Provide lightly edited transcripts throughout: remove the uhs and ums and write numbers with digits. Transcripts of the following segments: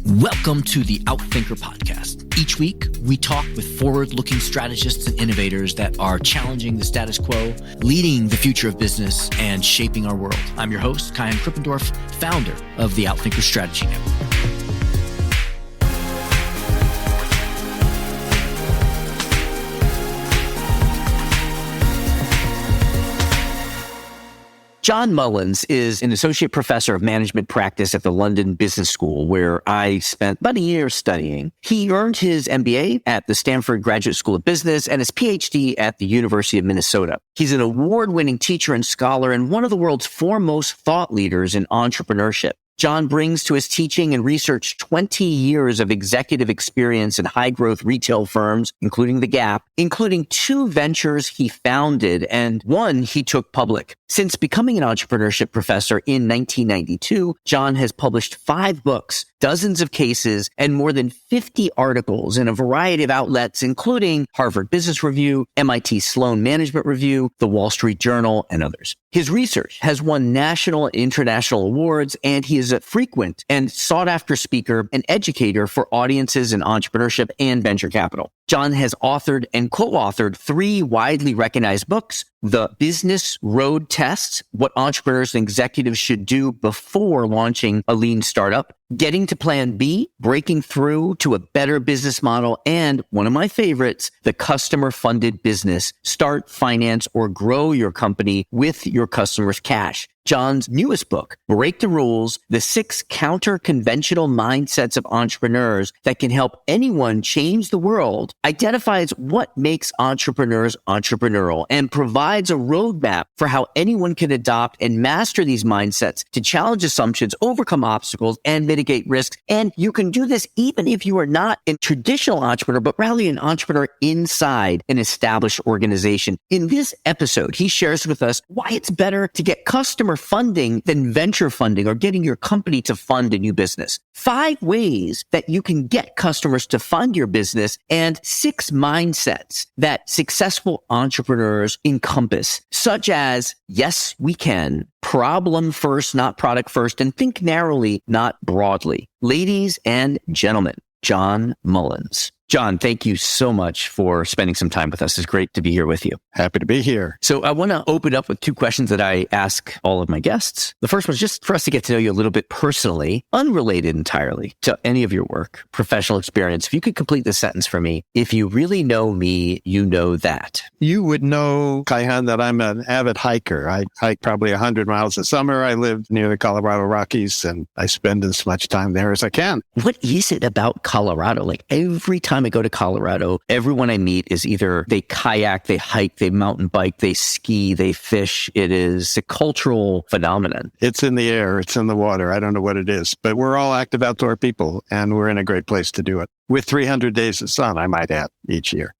Welcome to the Outthinker podcast. Each week, we talk with forward-looking strategists and innovators that are challenging the status quo, leading the future of business, and shaping our world. I'm your host, Kyan Krippendorf, founder of the Outthinker Strategy Network. John Mullins is an associate professor of management practice at the London Business School, where I spent about a year studying. He earned his MBA at the Stanford Graduate School of Business and his Ph.D. at the University of Minnesota. He's an award-winning teacher and scholar and one of the world's foremost thought leaders in entrepreneurship. John brings to his teaching and research 20 years of executive experience in high-growth retail firms, including The Gap, including 2 ventures he founded and 1 he took public. Since becoming an entrepreneurship professor in 1992, John has published 5 books, dozens of cases, and more than 50 articles in a variety of outlets, including Harvard Business Review, MIT Sloan Management Review, The Wall Street Journal, and others. His research has won national and international awards, and he is a frequent and sought-after speaker and educator for audiences in entrepreneurship and venture capital. John has authored and co-authored 3 widely recognized books: The Business Road Test, What Entrepreneurs and Executives Should Do Before Launching a Lean Startup, Getting to Plan B, Breaking Through to a Better Business Model, and one of my favorites, The Customer-Funded Business, Start, Finance, or Grow Your Company with Your Customers' Cash. John's newest book, Break the Rules, The 6 Counter-Conventional Mindsets of Entrepreneurs That Can Help Anyone Change the World, identifies what makes entrepreneurs entrepreneurial and provides a roadmap for how anyone can adopt and master these mindsets to challenge assumptions, overcome obstacles, and mitigate risks. And you can do this even if you are not a traditional entrepreneur, but rather an entrepreneur inside an established organization. In this episode, he shares with us why it's better to get customer funding than venture funding or getting your company to fund a new business. 5 ways that you can get customers to fund your business and 6 mindsets that successful entrepreneurs encompass, such as, yes, we can, problem first, not product first, and think narrowly, not broadly. Ladies and gentlemen, John Mullins. John, thank you so much for spending some time with us. It's great to be here with you. Happy to be here. So I want to open up with 2 questions that I ask all of my guests. The first one is just for us to get to know you a little bit personally, unrelated entirely to any of your work, professional experience. If you could complete the sentence for me: if you really know me, you know that. You would know, Kyan, that I'm an avid hiker. I hike probably 100 miles a summer. I live near the Colorado Rockies, and I spend as much time there as I can. What is it about Colorado? Like every time I go to Colorado, everyone I meet is either they kayak, they hike, they mountain bike, they ski, they fish. It is a cultural phenomenon. It's in the air. It's in the water. I don't know what it is, but we're all active outdoor people, and we're in a great place to do it. With 300 days of sun, I might add, each year.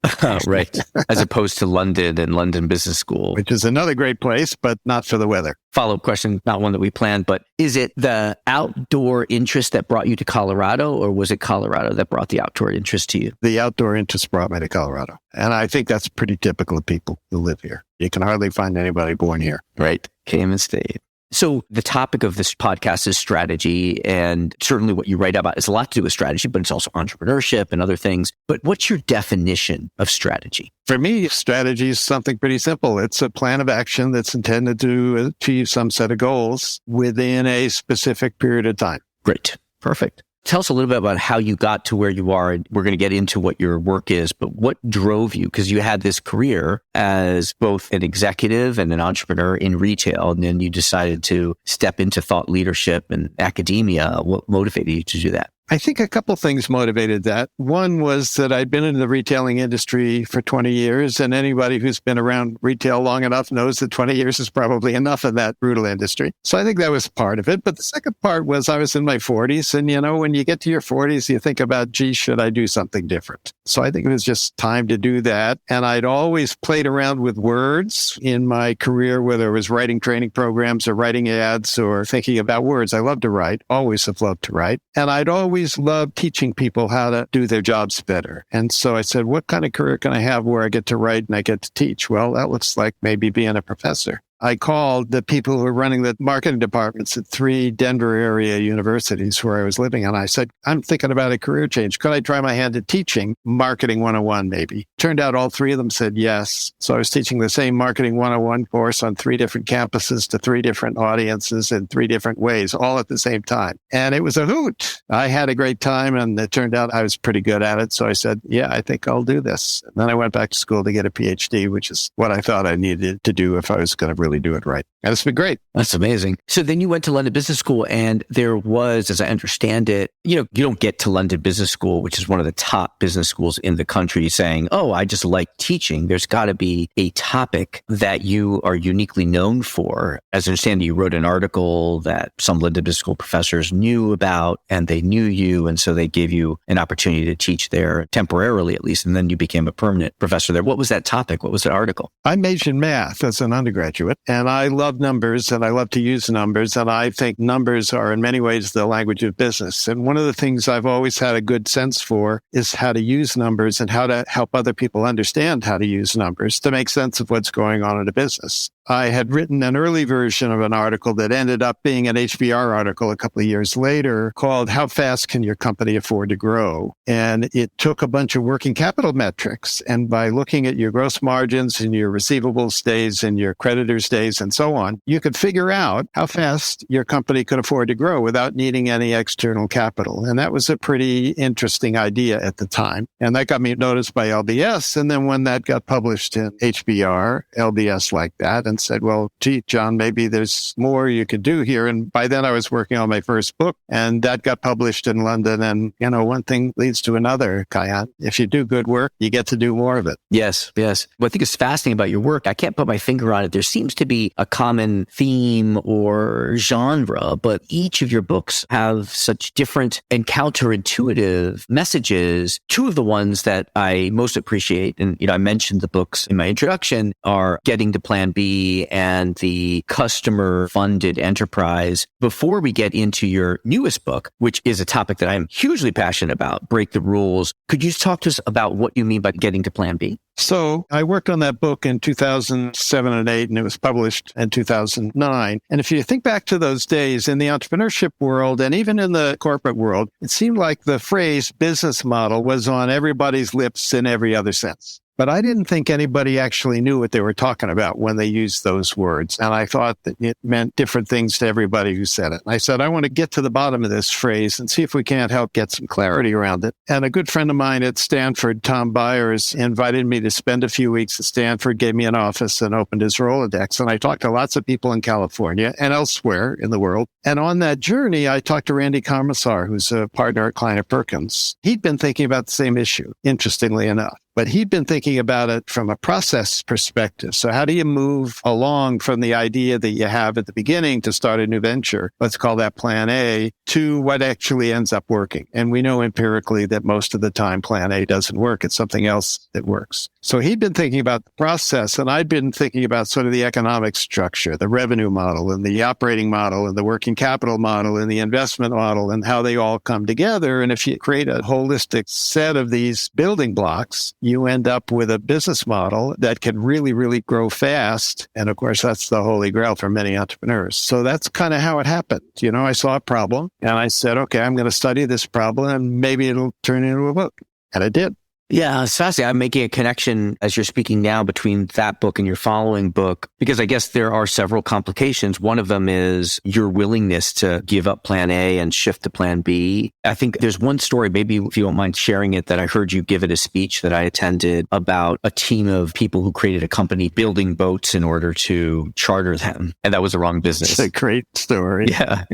Right. As opposed to London and London Business School. Which is another great place, but not for the weather. Follow-up question, not one that we planned, but is it the outdoor interest that brought you to Colorado, or was it Colorado that brought the outdoor interest to you? The outdoor interest brought me to Colorado. And I think that's pretty typical of people who live here. You can hardly find anybody born here. Right. Came and stayed. So the topic of this podcast is strategy, and certainly what you write about is a lot to do with strategy, but it's also entrepreneurship and other things. But what's your definition of strategy? For me, strategy is something pretty simple. It's a plan of action that's intended to achieve some set of goals within a specific period of time. Great. Perfect. Tell us a little bit about how you got to where you are. And we're going to get into what your work is, but what drove you? Because you had this career as both an executive and an entrepreneur in retail, and then you decided to step into thought leadership and academia. What motivated you to do that? I think a couple things motivated that. One was that I'd been in the retailing industry for 20 years, and anybody who's been around retail long enough knows that 20 years is probably enough in that brutal industry. So I think that was part of it. But the second part was I was in my 40s, and when you get to your 40s, you think about, gee, should I do something different? So I think it was just time to do that. And I'd always played around with words in my career, whether it was writing training programs or writing ads or thinking about words. I love to write, always have loved to write. And I'd always loved teaching people how to do their jobs better. And so I said, what kind of career can I have where I get to write and I get to teach? Well, that looks like maybe being a professor. I called the people who were running the marketing departments at 3 Denver area universities where I was living. And I said, I'm thinking about a career change. Could I try my hand at teaching marketing 101 maybe? Turned out all 3 of them said yes. So I was teaching the same marketing 101 course on 3 different campuses to 3 different audiences in 3 different ways, all at the same time. And it was a hoot. I had a great time, and it turned out I was pretty good at it. So I said, yeah, I think I'll do this. And then I went back to school to get a Ph.D., which is what I thought I needed to do if I was going to really do it right. And it's been great. That's amazing. So then you went to London Business School, and there was, as I understand it, you don't get to London Business School, which is one of the top business schools in the country, saying, oh, I just like teaching. There's got to be a topic that you are uniquely known for. As I understand it, you wrote an article that some London Business School professors knew about, and they knew you, and so they gave you an opportunity to teach there temporarily, at least, and then you became a permanent professor there. What was that topic? What was the article? I majored in math as an undergraduate, and I love numbers, and I love to use numbers, and I think numbers are in many ways the language of business. And one of the things I've always had a good sense for is how to use numbers and how to help other people understand how to use numbers to make sense of what's going on in a business. I had written an early version of an article that ended up being an HBR article a couple of years later called How Fast Can Your Company Afford to Grow? And it took a bunch of working capital metrics. And by looking at your gross margins and your receivables days and your creditors days and so on, you could figure out how fast your company could afford to grow without needing any external capital. And that was a pretty interesting idea at the time. And that got me noticed by LBS. And then when that got published in HBR, LBS liked that and said, well, gee, John, maybe there's more you could do here. And by then I was working on my first book, and that got published in London. And, one thing leads to another, Kian. If you do good work, you get to do more of it. Yes, yes. What I think is fascinating about your work, I can't put my finger on it. There seems to be a common theme or genre, but each of your books have such different and counterintuitive messages. 2 of the ones that I most appreciate, and, I mentioned the books in my introduction, are Getting to Plan B and the customer-funded enterprise. Before we get into your newest book, which is a topic that I'm hugely passionate about, Break the Rules, could you talk to us about what you mean by getting to Plan B? So I worked on that book in 2007 and 8, and it was published in 2009. And if you think back to those days in the entrepreneurship world and even in the corporate world, it seemed like the phrase business model was on everybody's lips in every other sense. But I didn't think anybody actually knew what they were talking about when they used those words. And I thought that it meant different things to everybody who said it. And I said, I want to get to the bottom of this phrase and see if we can't help get some clarity around it. And a good friend of mine at Stanford, Tom Byers, invited me to spend a few weeks at Stanford, gave me an office and opened his Rolodex. And I talked to lots of people in California and elsewhere in the world. And on that journey, I talked to Randy Commissar, who's a partner at Kleiner Perkins. He'd been thinking about the same issue, interestingly enough. But he'd been thinking about it from a process perspective. So how do you move along from the idea that you have at the beginning to start a new venture, let's call that plan A, to what actually ends up working? And we know empirically that most of the time plan A doesn't work. It's something else that works. So he'd been thinking about the process, and I'd been thinking about sort of the economic structure, the revenue model and the operating model and the working capital model and the investment model and how they all come together. And if you create a holistic set of these building blocks, you end up with a business model that can really, really grow fast. And of course, that's the holy grail for many entrepreneurs. So that's kind of how it happened. I saw a problem and I said, okay, I'm going to study this problem and maybe it'll turn into a book. And it did. Yeah, it's fascinating. I'm making a connection as you're speaking now between that book and your following book, because I guess there are several complications. One of them is your willingness to give up plan A and shift to plan B. I think there's one story, maybe if you don't mind sharing it, that I heard you give at a speech that I attended about a team of people who created a company building boats in order to charter them. And that was the wrong business. It's a great story. Yeah.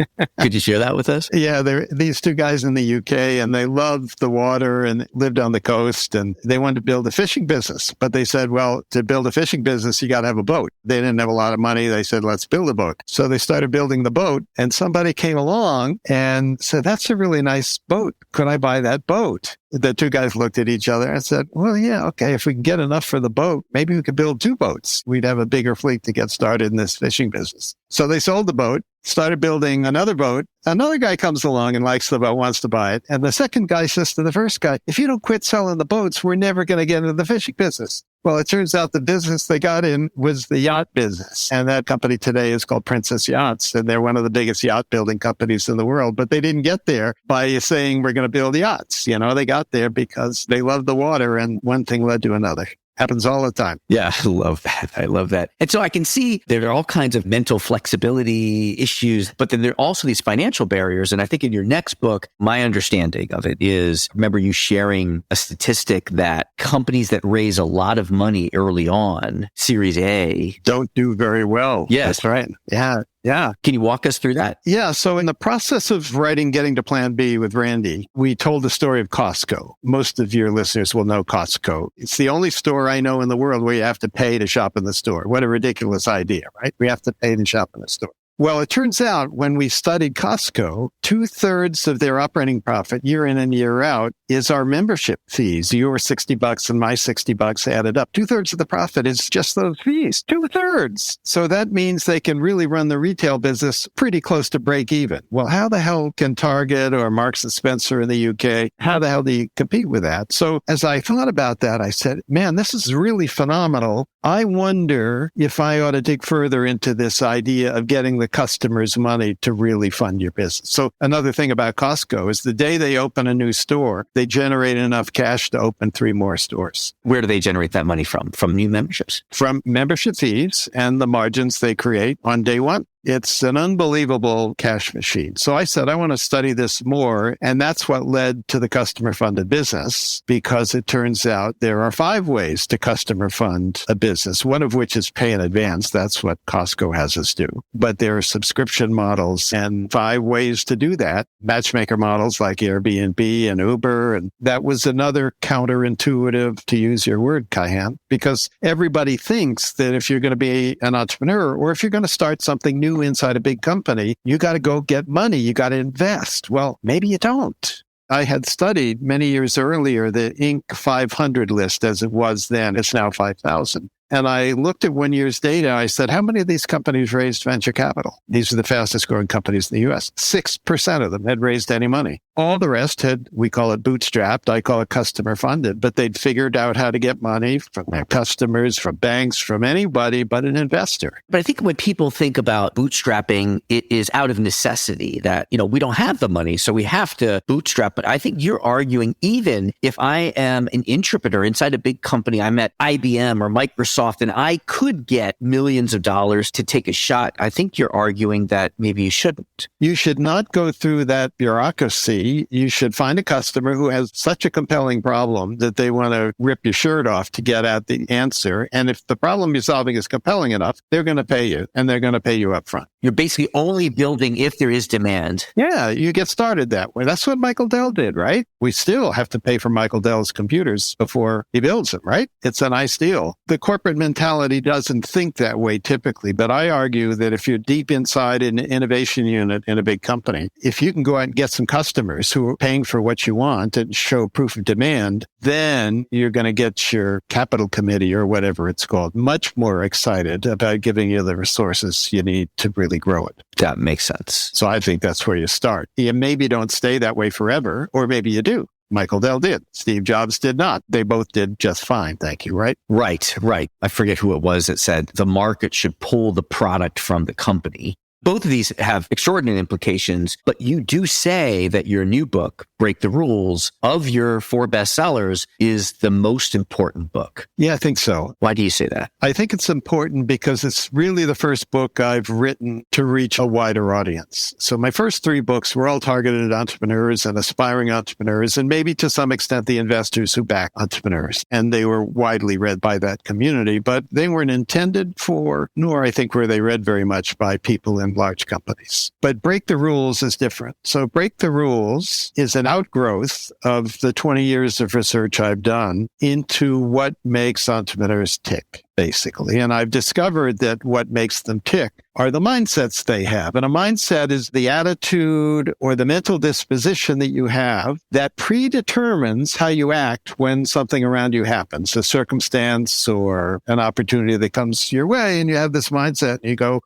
Could you share that with us? Yeah, these 2 guys in the UK, and they loved the water and lived on the coast. And they wanted to build a fishing business. But they said, well, to build a fishing business, you got to have a boat. They didn't have a lot of money. They said, let's build a boat. So they started building the boat. And somebody came along and said, that's a really nice boat. Could I buy that boat? The 2 guys looked at each other and said, well, yeah, okay, if we can get enough for the boat, maybe we could build 2 boats. We'd have a bigger fleet to get started in this fishing business. So they sold the boat, started building another boat. Another guy comes along and likes the boat, wants to buy it. And the second guy says to the first guy, if you don't quit selling the boats, we're never going to get into the fishing business. Well, it turns out the business they got in was the yacht business. And that company today is called Princess Yachts. And they're one of the biggest yacht building companies in the world. But they didn't get there by saying, we're going to build yachts. They got there because they loved the water, and one thing led to another. Happens all the time. Yeah, I love that. I love that. And so I can see there are all kinds of mental flexibility issues, but then there are also these financial barriers. And I think in your next book, my understanding of it is, remember you sharing a statistic that companies that raise a lot of money early on, Series A, don't do very well. Yes. That's right. Yeah. Yeah. Can you walk us through that? Yeah. So in the process of writing Getting to Plan B with Randy, we told the story of Costco. Most of your listeners will know Costco. It's the only store I know in the world where you have to pay to shop in the store. What a ridiculous idea, right? We have to pay to shop in the store. Well, it turns out when we studied Costco, 2/3 of their operating profit year in and year out is our membership fees. Your $60 and my $60 added up. 2/3 of the profit is just those fees. 2/3. So that means they can really run the retail business pretty close to break even. Well, how the hell can Target or Marks and Spencer in the UK, how the hell do you compete with that? So as I thought about that, I said, man, this is really phenomenal. I wonder if I ought to dig further into this idea of getting the customers' money to really fund your business. So another thing about Costco is the day they open a new store, they generate enough cash to open 3 more stores. Where do they generate that money from? From new memberships? From membership fees and the margins they create on day one. It's an unbelievable cash machine. So I said, I want to study this more. And that's what led to the customer funded business, because it turns out there are 5 ways to customer fund a business, one of which is pay in advance. That's what Costco has us do. But there are subscription models and 5 ways to do that. Matchmaker models like Airbnb and Uber. And that was another counterintuitive, to use your word, Kaihan, because everybody thinks that if you're going to be an entrepreneur or if you're going to start something new inside a big company, you got to go get money. You got to invest. Well, maybe you don't. I had studied many years earlier the Inc. 500 list as it was then. It's now 5,000. And I looked at 1 year's data. I said, how many of these companies raised venture capital? These are the fastest growing companies in the U.S. 6% of them had raised any money. All the rest had, we call it bootstrapped. I call it customer funded, but they'd figured out how to get money from their customers, from banks, from anybody but an investor. But I think when people think about bootstrapping, it is out of necessity that, we don't have the money, so we have to bootstrap. But I think you're arguing, even if I am an entrepreneur inside a big company, I'm at IBM or Microsoft, and I could get millions of dollars to take a shot, I think you're arguing that maybe you shouldn't. You should not go through that bureaucracy. You should find a customer who has such a compelling problem that they want to rip your shirt off to get at the answer. And if the problem you're solving is compelling enough, they're going to pay you, and they're going to pay you up front. You're basically only building if there is demand. Yeah, you get started that way. That's what Michael Dell did, right? We still have to pay for Michael Dell's computers before he builds them, right? It's a nice deal. The corporate mentality doesn't think that way typically, but I argue that if you're deep inside an innovation unit in a big company, if you can go out and get some customers who are paying for what you want and show proof of demand, then you're going to get your capital committee or whatever it's called much more excited about giving you the resources you need to really grow it. That makes sense. So I think that's where you start. You maybe don't stay that way forever, or maybe you do. Michael Dell did. Steve Jobs did not. They both did just fine. Thank you. Right? Right. I forget who it was that said the market should pull the product from the company. Both of these have extraordinary implications, but you do say that your new book, Break the Rules, of your 4 bestsellers, is the most important book. Yeah, I think so. Why do you say that? I think it's important because it's really the first book I've written to reach a wider audience. So my first 3 books were all targeted at entrepreneurs and aspiring entrepreneurs, and maybe to some extent the investors who back entrepreneurs. And they were widely read by that community, but they weren't intended for, nor I think were they read very much by people in large companies. But Break the Rules is different. So Break the Rules is an outgrowth of the 20 years of research I've done into what makes entrepreneurs tick, basically. And I've discovered that what makes them tick are the mindsets they have. And a mindset is the attitude or the mental disposition that you have that predetermines how you act when something around you happens, a circumstance or an opportunity that comes your way. And you have this mindset and you go,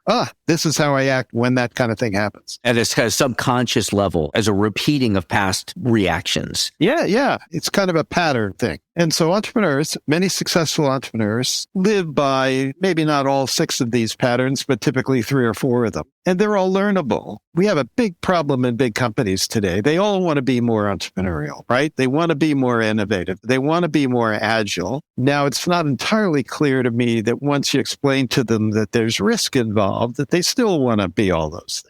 this is how I act when that kind of thing happens. At a kind of subconscious level, as a repeating of past reactions. Yeah. It's kind of a pattern thing. And so entrepreneurs, many successful entrepreneurs, live by maybe not all 6 of these patterns, but typically 3 or 4 of them. And they're all learnable. We have a big problem in big companies today. They all want to be more entrepreneurial, right? They want to be more innovative. They want to be more agile. Now, it's not entirely clear to me that once you explain to them that there's risk involved, that they still want to be all those things.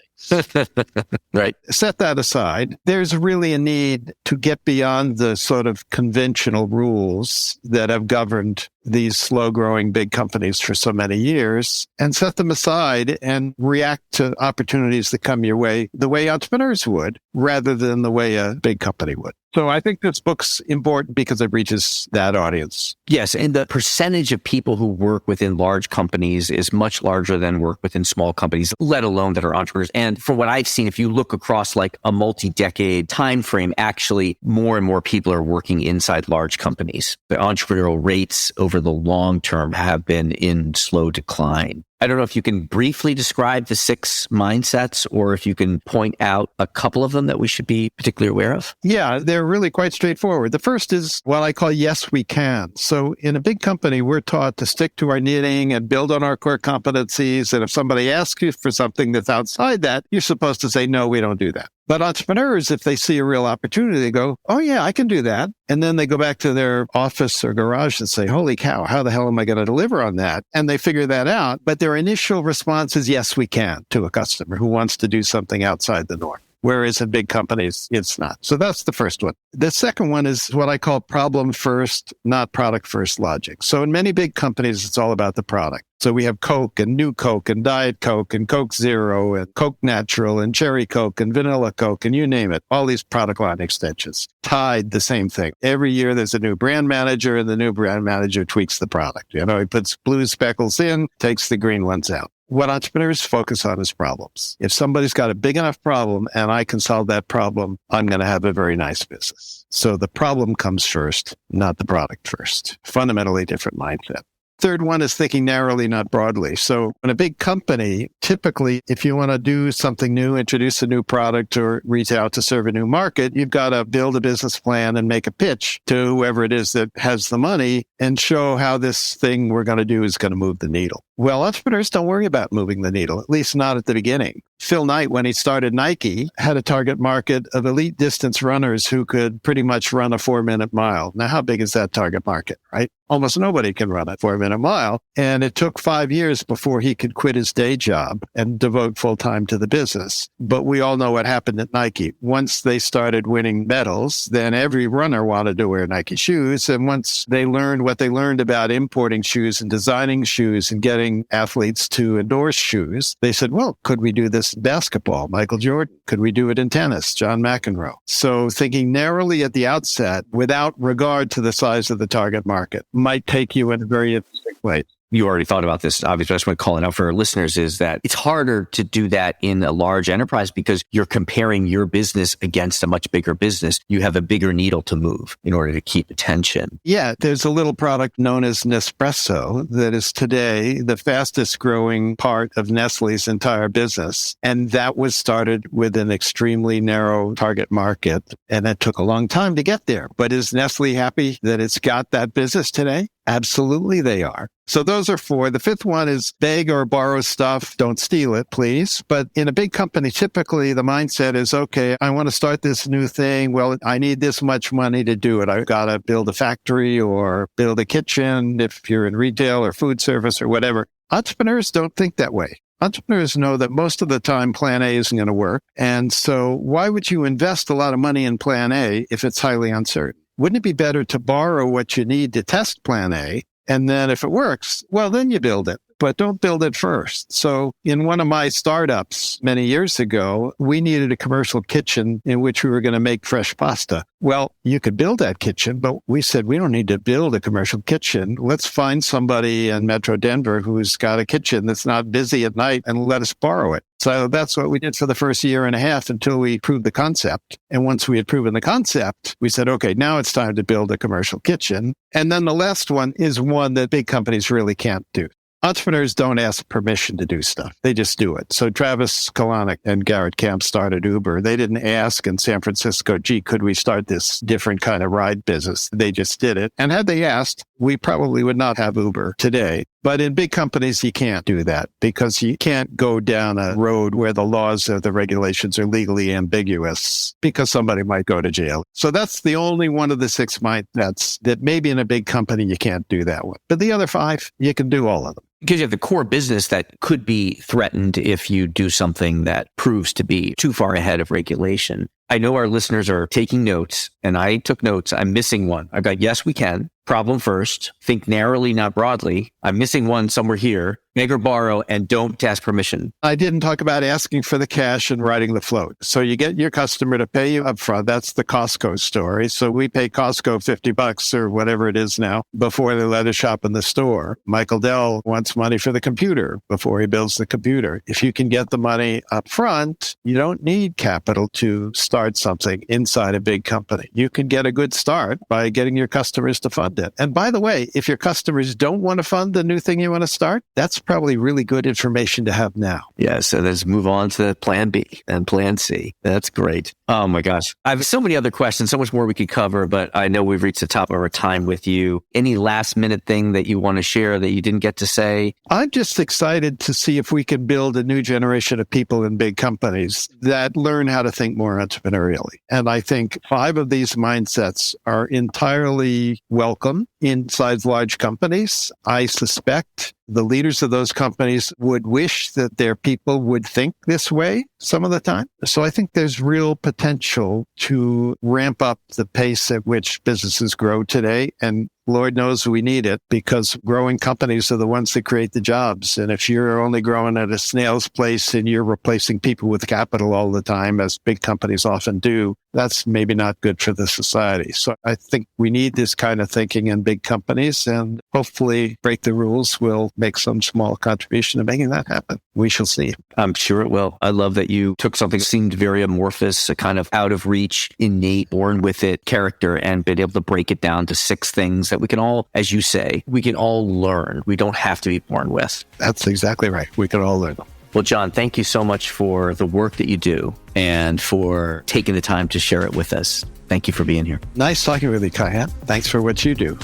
Right. Set that aside. There's really a need to get beyond the sort of conventional rules that have governed these slow-growing big companies for so many years and set them aside and react to opportunities that come your way the way entrepreneurs would rather than the way a big company would. So I think this book's important because it reaches that audience. Yes, and the percentage of people who work within large companies is much larger than work within small companies, let alone that are entrepreneurs. And from what I've seen, if you look across like a multi-decade time frame, actually more and more people are working inside large companies. The entrepreneurial rates over the long term have been in slow decline. I don't know if you can briefly describe the 6 mindsets or if you can point out a couple of them that we should be particularly aware of. Yeah, they're really quite straightforward. The first is what I call yes, we can. So in a big company, we're taught to stick to our knitting and build on our core competencies. And if somebody asks you for something that's outside that, you're supposed to say, no, we don't do that. But entrepreneurs, if they see a real opportunity, they go, oh, yeah, I can do that. And then they go back to their office or garage and say, holy cow, how the hell am I going to deliver on that? And they figure that out. But their initial response is, yes, we can, to a customer who wants to do something outside the norm. Whereas in big companies, it's not. So that's the first one. The second one is what I call problem first, not product first logic. So in many big companies, it's all about the product. So we have Coke and New Coke and Diet Coke and Coke Zero and Coke Natural and Cherry Coke and Vanilla Coke and you name it. All these product line extensions. Tide, the same thing. Every year there's a new brand manager and the new brand manager tweaks the product. You know, he puts blue speckles in, takes the green ones out. What entrepreneurs focus on is problems. If somebody's got a big enough problem and I can solve that problem, I'm going to have a very nice business. So the problem comes first, not the product first. Fundamentally different mindset. Third one is thinking narrowly, not broadly. So in a big company, typically, if you want to do something new, introduce a new product or reach out to serve a new market, you've got to build a business plan and make a pitch to whoever it is that has the money and show how this thing we're going to do is going to move the needle. Well, entrepreneurs don't worry about moving the needle, at least not at the beginning. Phil Knight, when he started Nike, had a target market of elite distance runners who could pretty much run a 4-minute mile. Now, how big is that target market, right? Almost nobody can run a 4-minute mile. And it took 5 years before he could quit his day job and devote full time to the business. But we all know what happened at Nike. Once they started winning medals, then every runner wanted to wear Nike shoes. And once they learned what they learned about importing shoes and designing shoes and getting athletes to endorse shoes, they said, well, could we do this in basketball? Michael Jordan. Could we do it in tennis? John McEnroe. So thinking narrowly at the outset without regard to the size of the target market might take you in a very interesting place. You already thought about this. Obviously, I just want to call it out for our listeners is that it's harder to do that in a large enterprise because you're comparing your business against a much bigger business. You have a bigger needle to move in order to keep attention. Yeah, there's a little product known as Nespresso that is today the fastest growing part of Nestle's entire business. And that was started with an extremely narrow target market. And it took a long time to get there. But is Nestle happy that it's got that business today? Absolutely, they are. So those are 4. The 5th one is beg or borrow stuff. Don't steal it, please. But in a big company, typically the mindset is, okay, I want to start this new thing. Well, I need this much money to do it. I've got to build a factory or build a kitchen if you're in retail or food service or whatever. Entrepreneurs don't think that way. Entrepreneurs know that most of the time plan A isn't going to work. And so why would you invest a lot of money in plan A if it's highly uncertain? Wouldn't it be better to borrow what you need to test plan A? And then if it works, well, then you build it. But don't build it first. So in one of my startups many years ago, we needed a commercial kitchen in which we were going to make fresh pasta. Well, you could build that kitchen, but we said, we don't need to build a commercial kitchen. Let's find somebody in Metro Denver who's got a kitchen that's not busy at night and let us borrow it. So that's what we did for the first year and a half until we proved the concept. And once we had proven the concept, we said, okay, now it's time to build a commercial kitchen. And then the last one is one that big companies really can't do. Entrepreneurs don't ask permission to do stuff. They just do it. So Travis Kalanick and Garrett Camp started Uber. They didn't ask in San Francisco, gee, could we start this different kind of ride business? They just did it. And had they asked, we probably would not have Uber today. But in big companies, you can't do that because you can't go down a road where the laws or the regulations are legally ambiguous because somebody might go to jail. So that's the only one of the 6 mindsets that maybe in a big company you can't do that one. But the other 5, you can do all of them. Because you have the core business that could be threatened if you do something that proves to be too far ahead of regulation. I know our listeners are taking notes, and I took notes. I'm missing one. I got, yes, we can. Problem first. Think narrowly, not broadly. I'm missing one somewhere here. Make or borrow, and don't ask permission. I didn't talk about asking for the cash and writing the float. So you get your customer to pay you up front. That's the Costco story. So we pay Costco $50 or whatever it is now before they let us shop in the store. Michael Dell wants money for the computer before he builds the computer. If you can get the money up front, you don't need capital to start something inside a big company. You can get a good start by getting your customers to fund it. And by the way, if your customers don't want to fund the new thing you want to start, that's probably really good information to have now. Yeah, so let's move on to plan B and plan C. That's great. Oh my gosh. I have so many other questions, so much more we could cover, but I know we've reached the top of our time with you. Any last minute thing that you want to share that you didn't get to say? I'm just excited to see if we can build a new generation of people in big companies that learn how to think more entrepreneurially. And I think 5 of these mindsets are entirely welcome inside large companies. I suspect the leaders of those companies would wish that their people would think this way some of the time. So I think there's real potential to ramp up the pace at which businesses grow today. And Lord knows we need it because growing companies are the ones that create the jobs. And if you're only growing at a snail's pace and you're replacing people with capital all the time, as big companies often do, that's maybe not good for the society. So I think we need this kind of thinking in big companies, and hopefully Break the Rules will make some small contribution to making that happen. We shall see. I'm sure it will. I love that you took something that seemed very amorphous, a kind of out of reach, innate, born with it character, and been able to break it down to 6 things that we can all, as you say, we can all learn. We don't have to be born with. That's exactly right. We can all learn them. Well, John, thank you so much for the work that you do and for taking the time to share it with us. Thank you for being here. Nice talking with you, Kaihan. Thanks for what you do.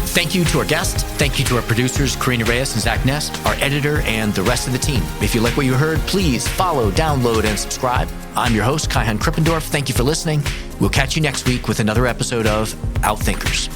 Thank you to our guests. Thank you to our producers, Karina Reyes and Zach Ness, our editor, and the rest of the team. If you like what you heard, please follow, download, and subscribe. I'm your host, Kaihan Krippendorf. Thank you for listening. We'll catch you next week with another episode of Outthinkers.